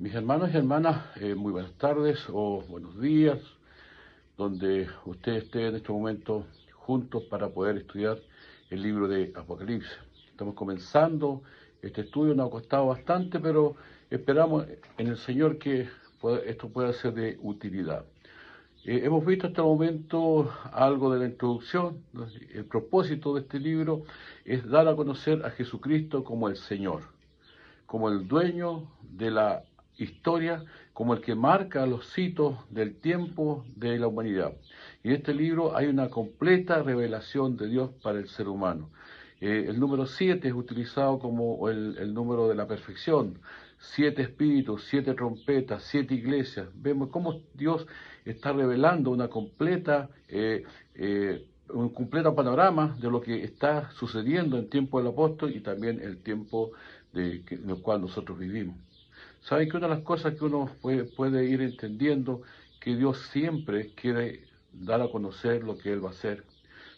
Mis hermanos y hermanas, muy buenas tardes o buenos días, donde ustedes estén en este momento juntos para poder estudiar el libro de Apocalipsis. Estamos comenzando este estudio, nos ha costado bastante, pero esperamos en el Señor que esto pueda ser de utilidad. Hemos visto hasta el momento algo de la introducción. El propósito de este libro es dar a conocer a Jesucristo como el Señor, como el dueño de la historia, como el que marca los hitos del tiempo de la humanidad. Y en este libro hay una completa revelación de Dios para el ser humano. El número 7 es utilizado como el número de la perfección. 7 espíritus, 7 trompetas, 7 iglesias. Vemos cómo Dios está revelando un completo panorama de lo que está sucediendo en tiempo del apóstol y también el tiempo en el cual nosotros vivimos. Saben que una de las cosas que uno puede ir entendiendo, que Dios siempre quiere dar a conocer lo que Él va a hacer.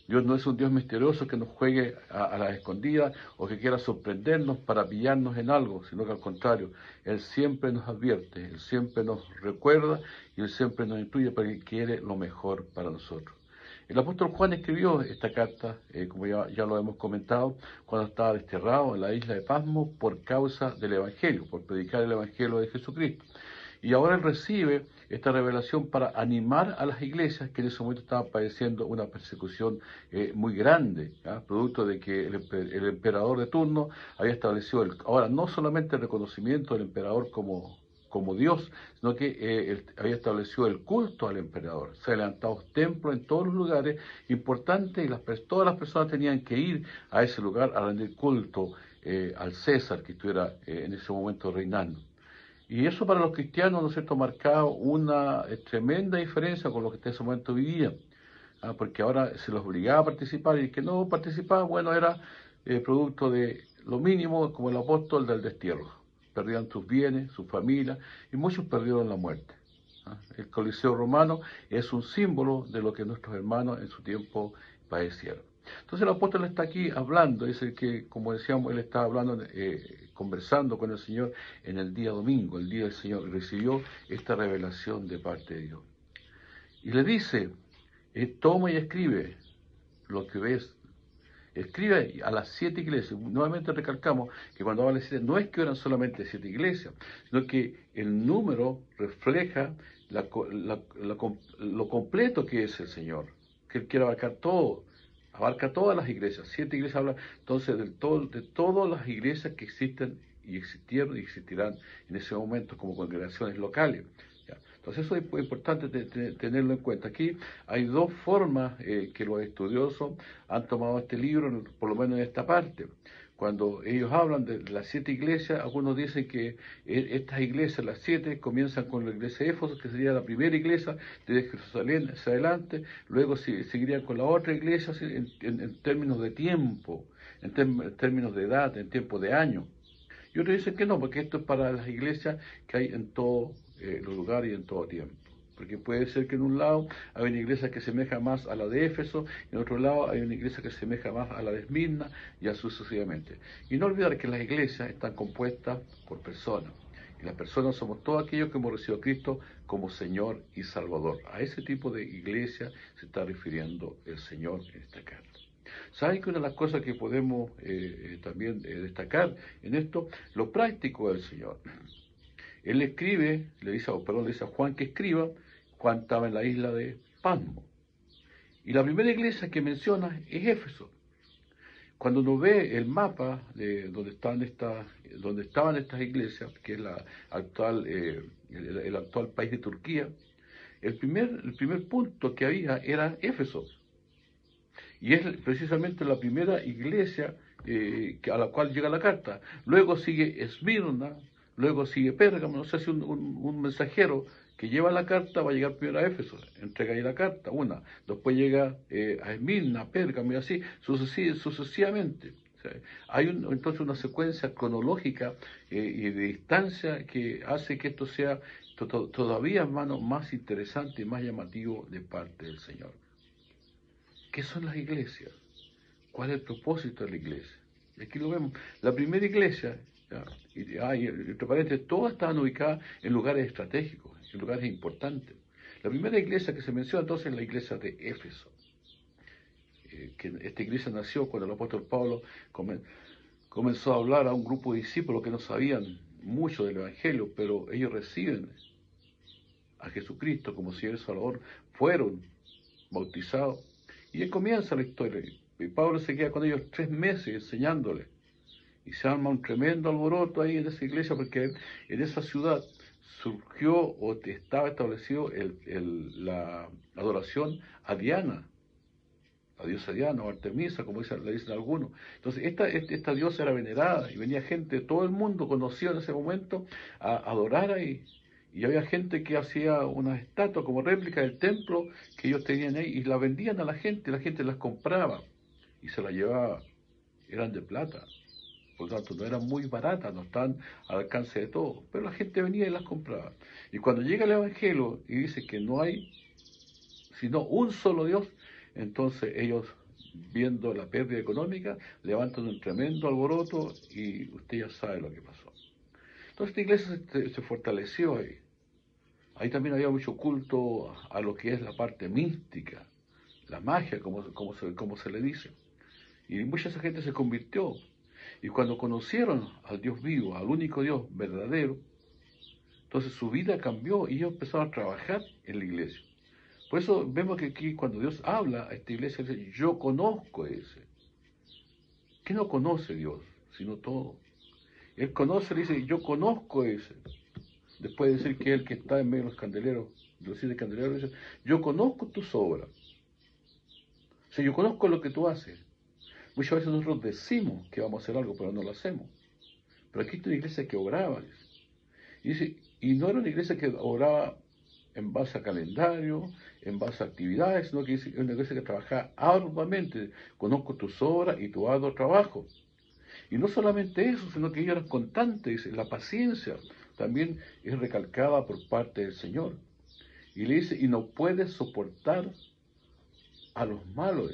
Dios no es un Dios misterioso que nos juegue a las escondidas o que quiera sorprendernos para pillarnos en algo, sino que al contrario, Él siempre nos advierte, Él siempre nos recuerda y Él siempre nos instruye porque quiere lo mejor para nosotros. El apóstol Juan escribió esta carta, como ya lo hemos comentado, cuando estaba desterrado en la isla de Pasmo por causa del Evangelio, por predicar el Evangelio de Jesucristo. Y ahora él recibe esta revelación para animar a las iglesias que en ese momento estaban padeciendo una persecución muy grande, ¿ya? Producto de que el emperador de turno había establecido, ahora no solamente el reconocimiento del emperador como Dios, sino que había establecido el culto al emperador. Se han levantado templos en todos los lugares importantes y todas las personas tenían que ir a ese lugar a rendir culto al César que estuviera en ese momento reinando. Y eso para los cristianos, ¿no es cierto?, marcaba una tremenda diferencia con lo que en ese momento vivían, porque ahora se los obligaba a participar y el que no participaba, bueno, era producto de lo mínimo, como el apóstol del destierro. Perdían sus bienes, su familia, y muchos perdieron la muerte. El Coliseo romano es un símbolo de lo que nuestros hermanos en su tiempo padecieron. Entonces el apóstol está aquí hablando, dice que, como decíamos, él está hablando, conversando con el Señor en el día domingo, el día del Señor, recibió esta revelación de parte de Dios. Y le dice, toma y escribe lo que ves. Escribe a las 7 iglesias. Nuevamente recalcamos que cuando habla de 7, no es que eran solamente 7 iglesias, sino que el número refleja lo completo que es el Señor, que Él quiere abarcar todo, abarca todas las iglesias. 7 iglesias habla entonces de todas las iglesias que existen y existieron y existirán en ese momento como congregaciones locales. Entonces eso es importante tenerlo en cuenta. Aquí hay dos formas que los estudiosos han tomado este libro, por lo menos en esta parte. Cuando ellos hablan de las 7 iglesias, algunos dicen que estas iglesias, las 7, comienzan con la iglesia de Éfeso, que sería la primera iglesia desde Jerusalén hacia adelante, luego seguirían con la otra iglesia en términos de tiempo, en términos de edad, en tiempo de año. Y otros dicen que no, porque esto es para las iglesias que hay en todos los lugares y en todo tiempo. Porque puede ser que en un lado hay una iglesia que se asemeja más a la de Éfeso, en otro lado hay una iglesia que se asemeja más a la de Esmirna y así sucesivamente. Y no olvidar que las iglesias están compuestas por personas. Y las personas somos todos aquellos que hemos recibido a Cristo como Señor y Salvador. A ese tipo de iglesia se está refiriendo el Señor en esta carta. ¿Saben que una de las cosas que podemos también destacar en esto, lo práctico del Señor? Él escribe, le dice a Juan que escriba. Juan estaba en la isla de Pasmo. Y la primera iglesia que menciona es Éfeso. Cuando uno ve el mapa de donde estaban estas iglesias, que es el actual país de Turquía, el primer punto que había era Éfeso. Y es precisamente la primera iglesia a la cual llega la carta. Luego sigue Esmirna, luego sigue Pérgamo. No sé si un mensajero que lleva la carta va a llegar primero a Éfeso, entrega ahí la carta, una. Después llega a Esmirna, Pérgamo y así sucesivamente. O sea, hay entonces una secuencia cronológica y de distancia que hace que esto sea todavía, hermano, más interesante y más llamativo de parte del Señor. ¿Qué son las iglesias? ¿Cuál es el propósito de la iglesia? Y aquí lo vemos. La primera iglesia, ¿ya? Y entre paréntesis, todas estaban ubicadas en lugares estratégicos, en lugares importantes. La primera iglesia que se menciona entonces es la iglesia de Éfeso. Que esta iglesia nació cuando el apóstol Pablo comenzó a hablar a un grupo de discípulos que no sabían mucho del Evangelio, pero ellos reciben a Jesucristo como Señor y Salvador, fueron bautizados, y ahí comienza la historia. Y Pablo se queda con ellos 3 meses enseñándoles, y se arma un tremendo alboroto ahí en esa iglesia, porque en esa ciudad surgió o estaba establecido la adoración a Diana, la diosa Diana o Artemisa, como le dicen algunos. Entonces, esta diosa era venerada y venía gente de todo el mundo conocido en ese momento a adorar ahí. Y había gente que hacía una estatua como réplica del templo que ellos tenían ahí y la vendían a la gente las compraba y se las llevaba. Eran de plata, por lo tanto no eran muy baratas, no estaban al alcance de todos, pero la gente venía y las compraba. Y cuando llega el Evangelio y dice que no hay sino un solo Dios, entonces ellos, viendo la pérdida económica, levantan un tremendo alboroto y usted ya sabe lo que pasó. Entonces esta iglesia se fortaleció ahí. Ahí también había mucho culto a lo que es la parte mística, la magia, como se le dice. Y mucha esa gente se convirtió. Y cuando conocieron al Dios vivo, al único Dios verdadero, entonces su vida cambió y ellos empezaron a trabajar en la iglesia. Por eso vemos que aquí cuando Dios habla a esta iglesia, dice, yo conozco ese. ¿Qué no conoce Dios? Sino todo. Él conoce, le dice, yo conozco ese. Después de decir que es el que está en medio de los candeleros, de los 7 candeleros, dice, yo conozco tus obras. O sea, yo conozco lo que tú haces. Muchas veces nosotros decimos que vamos a hacer algo, pero no lo hacemos. Pero aquí está una iglesia que obraba. Y dice, y no era una iglesia que oraba en base a calendario, en base a actividades, sino que es una iglesia que trabajaba arduamente. Conozco tus obras y tu arduo trabajo. Y no solamente eso, sino que ellos eran constantes. La paciencia también es recalcada por parte del Señor. Y le dice, y no puedes soportar a los malos.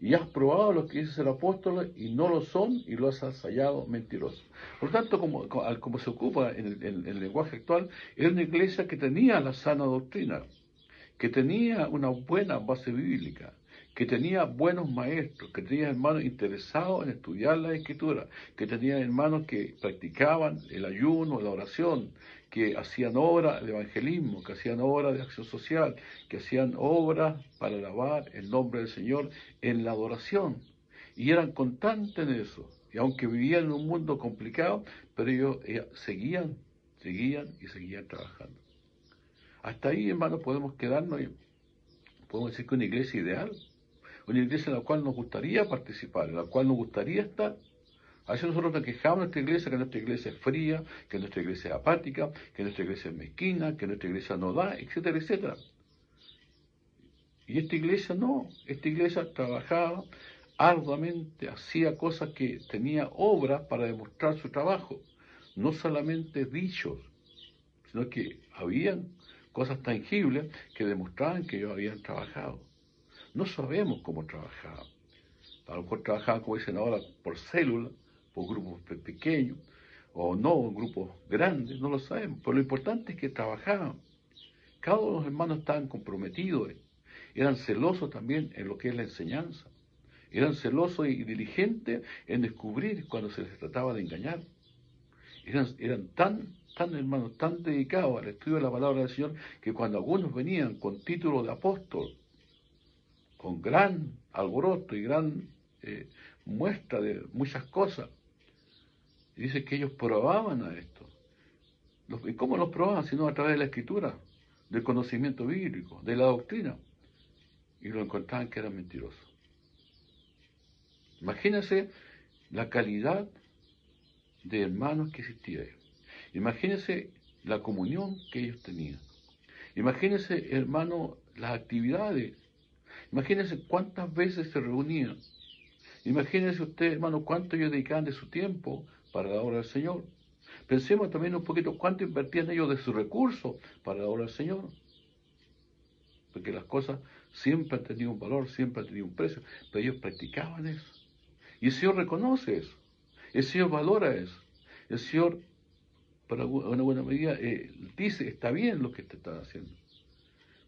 Y has probado lo que dice el apóstol y no lo son y los has hallado mentirosos. Por tanto, como se ocupa en el lenguaje actual, era una iglesia que tenía la sana doctrina, que tenía una buena base bíblica, que tenía buenos maestros, que tenía hermanos interesados en estudiar la escritura, que tenía hermanos que practicaban el ayuno, la oración, que hacían obra de evangelismo, que hacían obra de acción social, que hacían obra para alabar el nombre del Señor en la adoración. Y eran constantes en eso. Y aunque vivían en un mundo complicado, pero ellos seguían trabajando. Hasta ahí, hermanos, podemos quedarnos y podemos decir que una iglesia ideal, una iglesia en la cual nos gustaría participar, en la cual nos gustaría estar. A veces nosotros nos quejamos de nuestra iglesia, que nuestra iglesia es fría, que nuestra iglesia es apática, que nuestra iglesia es mezquina, que nuestra iglesia no da, etcétera, etcétera. Y esta iglesia no, esta iglesia trabajaba arduamente, hacía cosas que tenía obras para demostrar su trabajo, no solamente dichos, sino que habían cosas tangibles que demostraban que ellos habían trabajado. No sabemos cómo trabajaban. A lo mejor trabajaban, como dicen ahora, por células, por grupos pequeños, o no, grupos grandes, no lo sabemos. Pero lo importante es que trabajaban. Cada uno de los hermanos estaban comprometidos, eran celosos también en lo que es la enseñanza. Eran celosos y diligentes en descubrir cuando se les trataba de engañar. Eran tan hermanos, tan dedicados al estudio de la palabra del Señor, que cuando algunos venían con título de apóstol, con gran alboroto y gran muestra de muchas cosas, dice que ellos probaban a esto. ¿Y cómo los probaban? Sino a través de la escritura, del conocimiento bíblico, de la doctrina. Y lo encontraban que eran mentirosos. Imagínense la calidad de hermanos que existía ahí. Imagínense la comunión que ellos tenían. Imagínense, hermano, las actividades. Imagínense cuántas veces se reunían. Imagínense usted, hermano, cuánto ellos dedicaban de su tiempo para la obra del Señor. Pensemos también un poquito cuánto invertían ellos de sus recursos para la obra del Señor. Porque las cosas siempre han tenido un valor, siempre han tenido un precio, pero ellos practicaban eso. Y el Señor reconoce eso. El Señor valora eso. El Señor, para una buena medida, dice, está bien lo que te estás haciendo.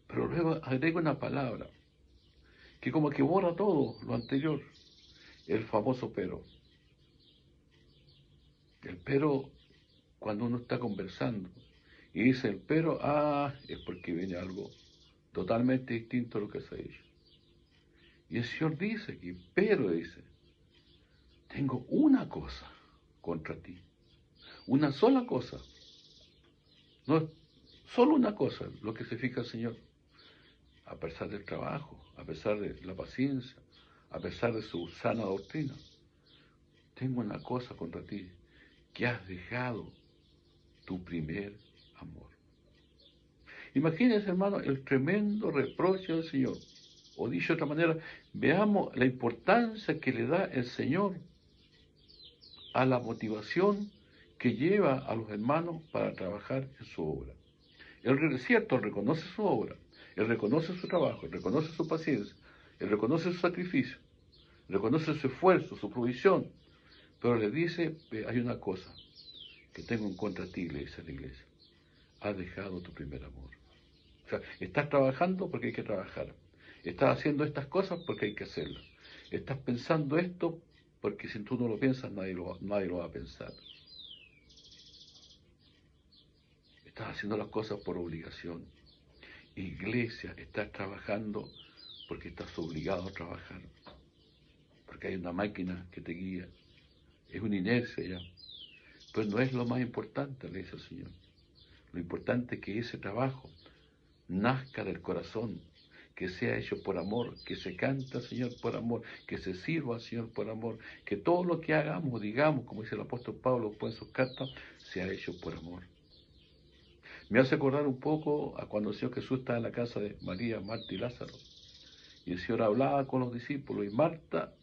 Pero luego agrega una palabra que como que borra todo lo anterior. El famoso pero. El pero, cuando uno está conversando y dice el pero, es porque viene algo totalmente distinto a lo que se ha dicho. Y el Señor dice aquí, pero dice, tengo una cosa contra ti. Una sola cosa. No es solo una cosa lo que se fija el Señor. A pesar del trabajo, a pesar de la paciencia, a pesar de su sana doctrina. Tengo una cosa contra ti, que has dejado tu primer amor. Imagínense, hermano, el tremendo reproche del Señor. O dicho de otra manera, veamos la importancia que le da el Señor a la motivación que lleva a los hermanos para trabajar en su obra. Él es cierto, él reconoce su obra, él reconoce su trabajo, él reconoce su paciencia, él reconoce su sacrificio, reconoce su esfuerzo, su provisión, pero le dice, hay una cosa que tengo en contra de ti, le dice a la iglesia, has dejado tu primer amor. O sea, estás trabajando porque hay que trabajar, estás haciendo estas cosas porque hay que hacerlas, estás pensando esto porque si tú no lo piensas nadie lo va a pensar. Estás haciendo las cosas por obligación. Iglesia, estás trabajando porque estás obligado a trabajar, porque hay una máquina que te guía, es una inercia ya, pero no es lo más importante, le dice el Señor. Lo importante es que ese trabajo nazca del corazón, que sea hecho por amor, que se cante al Señor por amor, que se sirva al Señor por amor, que todo lo que hagamos, digamos, como dice el apóstol Pablo después en sus cartas, sea hecho por amor. Me hace acordar un poco a cuando el Señor Jesús estaba en la casa de María, Marta y Lázaro, y el Señor hablaba con los discípulos, y Marta,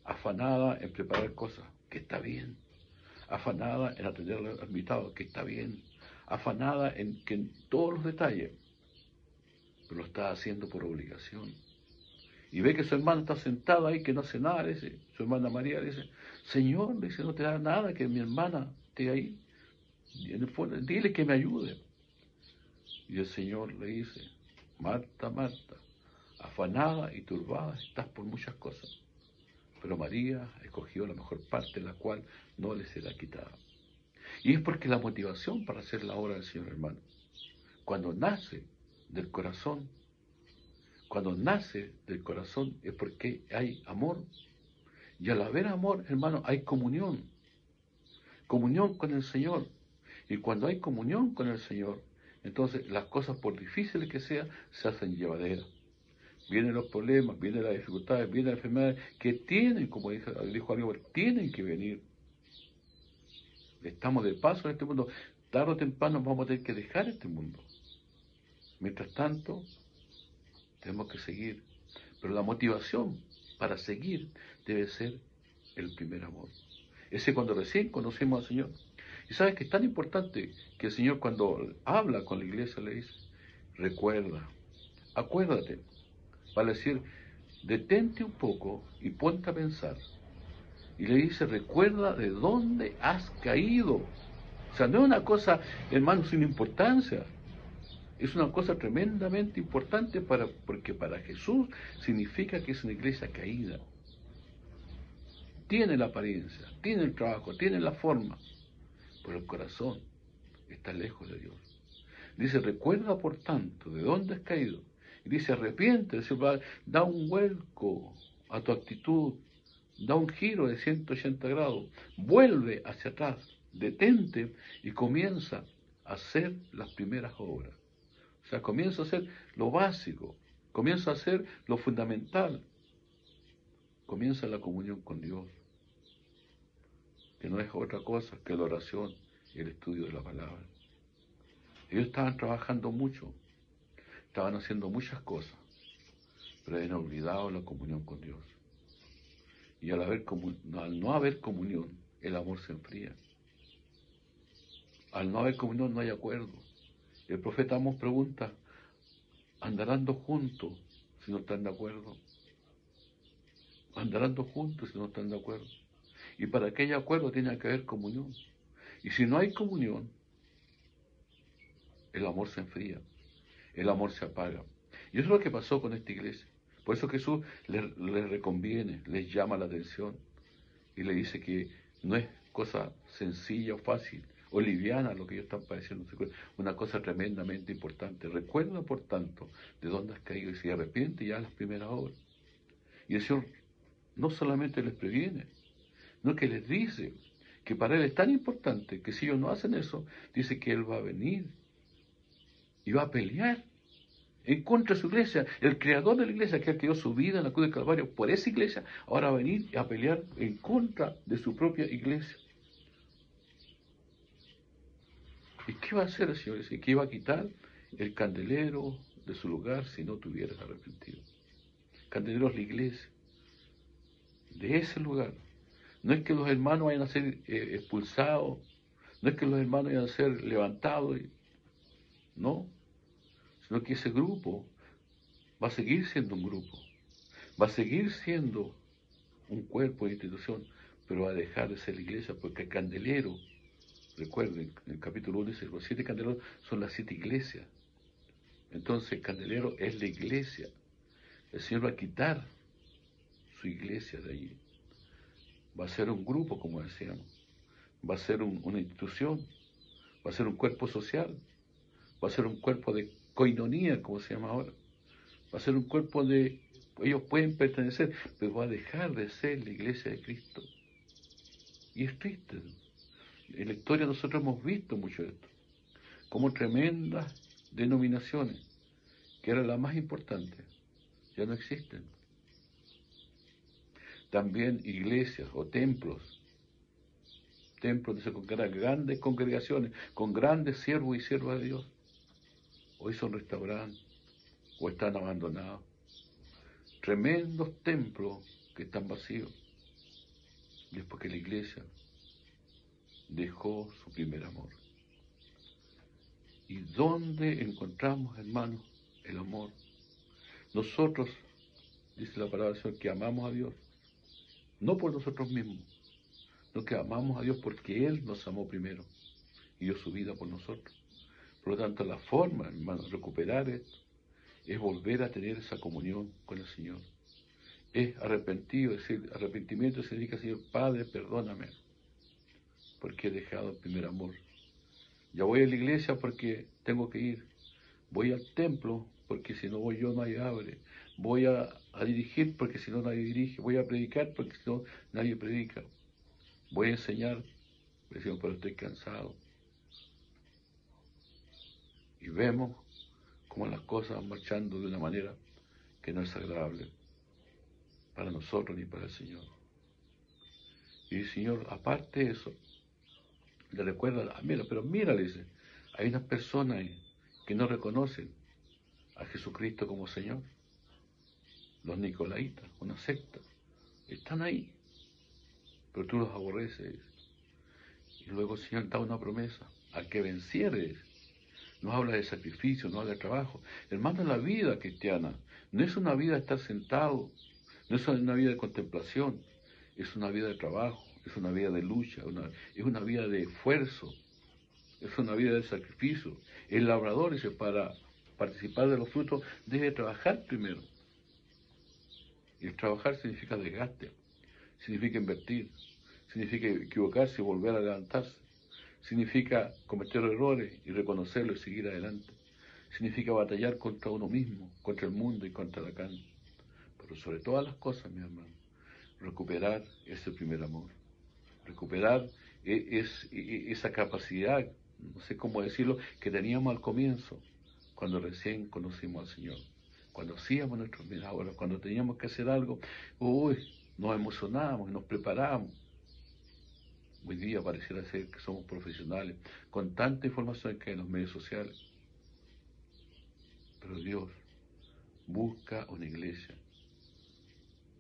afanada en preparar cosas, que está bien, afanada en atender a los invitados, que está bien, afanada en todos los detalles, pero lo está haciendo por obligación. Y ve que su hermana está sentada ahí, que no hace nada, le dice, su hermana María le dice, Señor, le dice, no te da nada que mi hermana esté ahí, y en el fondo, dile que me ayude. Y el Señor le dice, Marta, Marta, afanada y turbada estás por muchas cosas, pero María escogió la mejor parte, la cual no le será quitada. Y es porque la motivación para hacer la obra del Señor, hermano, cuando nace del corazón, es porque hay amor. Y al haber amor, hermano, hay comunión con el Señor. Y cuando hay comunión con el Señor, entonces las cosas, por difíciles que sean, se hacen llevaderas. Vienen los problemas, vienen las dificultades, vienen las enfermedades que tienen, como dijo Aníbal, tienen que venir. Estamos de paso en este mundo. Tarde o temprano vamos a tener que dejar este mundo. Mientras tanto, tenemos que seguir. Pero la motivación para seguir debe ser el primer amor. Ese cuando recién conocemos al Señor. Y sabes que es tan importante que el Señor cuando habla con la iglesia le dice, recuerda, acuérdate, para decir, detente un poco y ponte a pensar. Y le dice, recuerda de dónde has caído. O sea, no es una cosa, hermano, sin importancia. Es una cosa tremendamente importante porque para Jesús significa que es una iglesia caída. Tiene la apariencia, tiene el trabajo, tiene la forma, pero el corazón está lejos de Dios. Dice, recuerda por tanto de dónde has caído. Y dice, arrepiente, da un vuelco a tu actitud, da un giro de 180 grados, vuelve hacia atrás, detente y comienza a hacer las primeras obras. O sea, comienza a hacer lo básico, comienza a hacer lo fundamental, comienza la comunión con Dios, que no es otra cosa que la oración y el estudio de la palabra. Ellos estaban trabajando mucho, estaban haciendo muchas cosas, pero habían olvidado la comunión con Dios. Y al no haber comunión, el amor se enfría. Al no haber comunión no hay acuerdo. El profeta Amós pregunta, ¿andarán dos juntos si no están de acuerdo? ¿Andarán dos juntos si no están de acuerdo? Y para que haya acuerdo tiene que haber comunión. Y si no hay comunión, el amor se enfría, el amor se apaga. Y eso es lo que pasó con esta iglesia. Por eso Jesús les reconviene, les llama la atención y le dice que no es cosa sencilla o fácil o liviana lo que ellos están padeciendo, una cosa tremendamente importante. Recuerda, por tanto, de dónde has caído y si arrepiente ya las primeras obras. Y el Señor no solamente les previene, no que les dice que para Él es tan importante que si ellos no hacen eso, dice que Él va a venir y va a pelear en contra de su iglesia. El creador de la iglesia, que dio su vida en la cruz del Calvario por esa iglesia, ahora va a venir a pelear en contra de su propia iglesia. ¿Y qué va a hacer el Señor? Dice que iba a quitar el candelero de su lugar si no tuvieras arrepentido. El candelero es la iglesia. De ese lugar. No es que los hermanos vayan a ser expulsados, no es que los hermanos vayan a ser levantados, no, sino que ese grupo va a seguir siendo un grupo, va a seguir siendo un cuerpo de institución, pero va a dejar de ser la iglesia, porque el candelero, recuerden, en el capítulo 1 dice, los 7 candeleros son las 7 iglesias. Entonces el candelero es la iglesia. El Señor va a quitar su iglesia de allí. Va a ser un grupo, como decíamos. Va a ser una institución. Va a ser un cuerpo social. Va a ser un cuerpo de coinonía, como se llama ahora. Va a ser un cuerpo de... Ellos pueden pertenecer, pero va a dejar de ser la iglesia de Cristo. Y es triste. En la historia nosotros hemos visto mucho de esto. Como tremendas denominaciones, que eran las más importantes, ya no existen. También iglesias o templos donde se congregan grandes congregaciones, con grandes siervos y siervas de Dios. Hoy son restaurantes o están abandonados. Tremendos templos que están vacíos. Y es porque la iglesia dejó su primer amor. ¿Y dónde encontramos, hermanos, el amor? Nosotros, dice la palabra del Señor, que amamos a Dios, no por nosotros mismos, sino que amamos a Dios porque Él nos amó primero y dio su vida por nosotros. Por lo tanto, la forma, hermanos, de recuperar esto es volver a tener esa comunión con el Señor. Es arrepentido, es decir, arrepentimiento significa, Señor Padre, perdóname, porque he dejado el primer amor. Ya voy a la iglesia porque tengo que ir. Voy al templo porque si no voy yo nadie abre. Voy a dirigir porque si no nadie dirige. Voy a predicar porque si no nadie predica. Voy a enseñar, decimos, pero estoy cansado. Y vemos cómo las cosas van marchando de una manera que no es agradable para nosotros ni para el Señor. Y el Señor, aparte de eso, le recuerda, mira, le dice, hay unas personas que no reconocen a Jesucristo como Señor. Los nicolaitas, una secta, están ahí, pero tú los aborreces. Y luego el Señor da una promesa, al que vencieres. Nos habla de sacrificio, no habla de trabajo. Hermano, la vida cristiana no es una vida de estar sentado, no es una vida de contemplación, es una vida de trabajo, es una vida de lucha, es una vida de esfuerzo, es una vida de sacrificio. El labrador, dice, para participar de los frutos debe trabajar primero. Y el trabajar significa desgaste, significa invertir, significa equivocarse y volver a levantarse, significa cometer errores y reconocerlo y seguir adelante, significa batallar contra uno mismo, contra el mundo y contra la carne. Pero sobre todas las cosas, mi hermano, recuperar ese primer amor, recuperar esa capacidad, no sé cómo decirlo, que teníamos al comienzo, cuando recién conocimos al Señor. Cuando hacíamos nuestros milagros, cuando teníamos que hacer algo, nos emocionábamos, nos preparábamos. Hoy día pareciera ser que somos profesionales, con tanta información que hay en los medios sociales. Pero Dios busca una iglesia.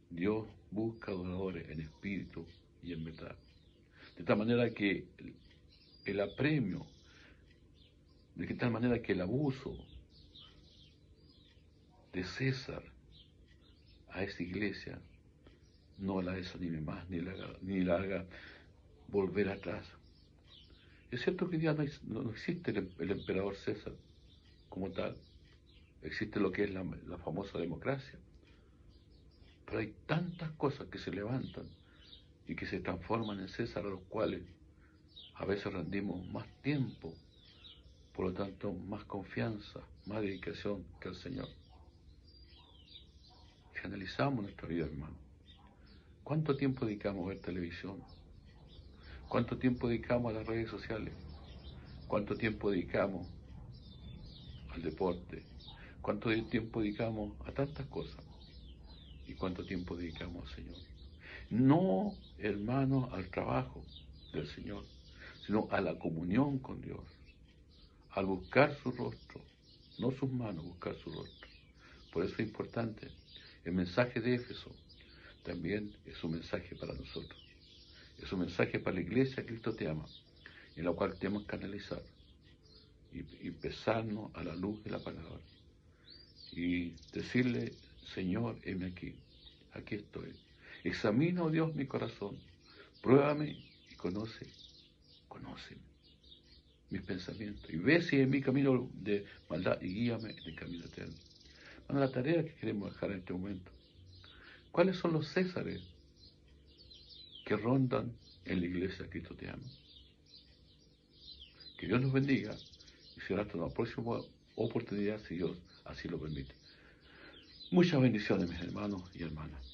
Dios busca adoradores en espíritu y en verdad. De tal manera que el apremio, de tal manera que el abuso de César a esa iglesia no la desanime más, ni la haga volver atrás. Es cierto que hoy día no existe el emperador César como tal, existe lo que es la famosa democracia, pero hay tantas cosas que se levantan y que se transforman en César, a los cuales a veces rendimos más tiempo, por lo tanto más confianza, más dedicación que al Señor. Si analizamos nuestra vida, hermano, ¿cuánto tiempo dedicamos a ver televisión? ¿Cuánto tiempo dedicamos a las redes sociales? ¿Cuánto tiempo dedicamos al deporte? ¿Cuánto tiempo dedicamos a tantas cosas? ¿Y cuánto tiempo dedicamos al Señor? No, hermano, al trabajo del Señor, sino a la comunión con Dios, al buscar su rostro, no sus manos, buscar su rostro. Por eso es importante. El mensaje de Éfeso también es un mensaje para nosotros. Es un mensaje para la iglesia, Cristo te ama, en la cual tenemos que analizar y pesarnos a la luz de la palabra y decirle: Señor, heme aquí, aquí estoy. Examina, oh Dios, mi corazón, pruébame y conóceme mis pensamientos, y ve si en mi camino de maldad y guíame en el camino eterno. Bueno, la tarea que queremos dejar en este momento: ¿cuáles son los Césares que rondan en la iglesia Cristo te ama? Que Dios nos bendiga y será hasta una próxima oportunidad, si Dios así lo permite. Muchas bendiciones, mis hermanos y hermanas.